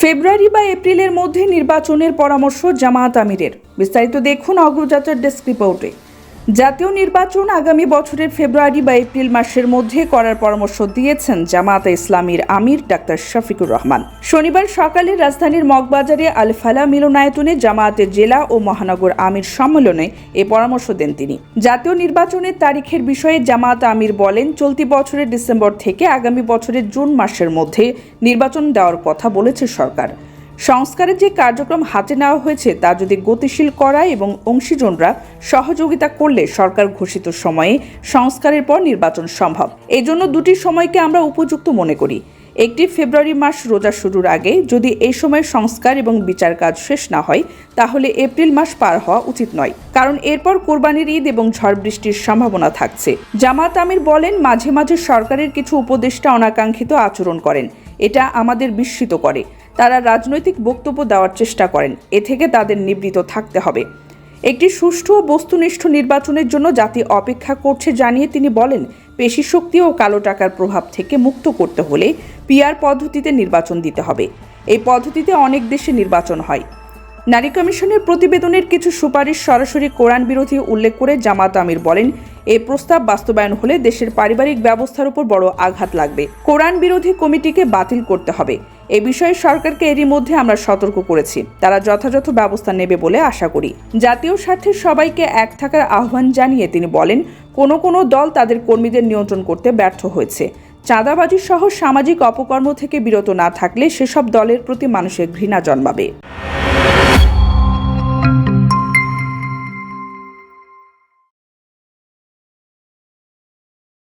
ফেব্রুয়ারি বা এপ্রিলের মধ্যে নির্বাচনের পরামর্শ জামায়াত আমিরের। বিস্তারিত দেখুন অগ্রযাত্রার ডেস্ক রিপোর্টে। জাতীয় নির্বাচন আগামী বছরের ফেব্রুয়ারি বা এপ্রিল মাসের মধ্যে করার পরামর্শ দিয়েছেন জামায়াতে ইসলামীর আমির ডাক্তার শফিকুর রহমান। শনিবার সকালে রাজধানীর মগবাজারে আল ফালা মিলনায়তনে জামায়াতের জেলা ও মহানগর আমির সম্মেলনে এ পরামর্শ দেন তিনি। জাতীয় নির্বাচনের তারিখের বিষয়ে জামায়াত আমির বলেন, চলতি বছরের ডিসেম্বর থেকে আগামী বছরের জুন মাসের মধ্যে নির্বাচন দেওয়ার কথা বলেছে সরকার। সংস্কারের যে কার্যক্রম হাতে নেওয়া হয়েছে তা যদি গতিশীল করা এবং অংশীজনরা সহযোগিতা করলে সরকার ঘোষিত সময়ে সংস্কারের পর নির্বাচন সম্ভব। এজন্য দুটি সময়কে আমরা উপযুক্ত মনে করি। একটি ফেব্রুয়ারি মাস রোজা শুরুর আগে যদি এই সময় সংস্কার এবং বিচার কাজ শেষ না হয় তাহলে এপ্রিল মাস পার হওয়া উচিত নয়, কারণ এরপর কোরবানির ঈদ এবং ঝড় বৃষ্টির সম্ভাবনা থাকছে। জামায়াত আমির বলেন, মাঝে মাঝে সরকারের কিছু উপদেষ্টা অনাকাঙ্ক্ষিত আচরণ করেন, এটা আমাদের বিস্মিত করে। তারা রাজনৈতিক বক্তব্য দেওয়ার চেষ্টা করেন, এ থেকে তাদের নিবৃত্ত থাকতে হবে। একটি সুষ্ঠু ও বস্তুনিষ্ঠ নির্বাচনের জন্য জাতি অপেক্ষা করছে জানিয়ে তিনি বলেন, পেশি শক্তি ও কালো টাকার প্রভাব থেকে মুক্ত করতে হলে পিআর পদ্ধতিতে নির্বাচন দিতে হবে। এই পদ্ধতিতে অনেক দেশে নির্বাচন হয়। নারী কমিশনের প্রতিবেদনের কিছু সুপারিশ সরাসরি কোরআন বিরোধী উল্লেখ করে জামায়াত আমির বলেন, এই প্রস্তাব বাস্তবায়ন হলে দেশের পারিবারিক ব্যবস্থার উপর বড় আঘাত লাগবে। কোরআন বিরোধী কমিটিকে বাতিল করতে হবে। এ বিষয়ে সরকারকে এরই মধ্যে আমরা সতর্ক করেছি, তারা যথাযথ ব্যবস্থা নেবে বলে আশা করি। জাতীয় স্বার্থে সবাইকে এক থাকার আহ্বান জানিয়ে তিনি বলেন, কোনো দল তাদের কর্মীদের নিয়ন্ত্রণ করতে ব্যর্থ হয়েছে। চাঁদাবাজি সহ সামাজিক অপকর্ম থেকে বিরত না থাকলে সেসব দলের প্রতি মানুষের ঘৃণা জন্মাবে।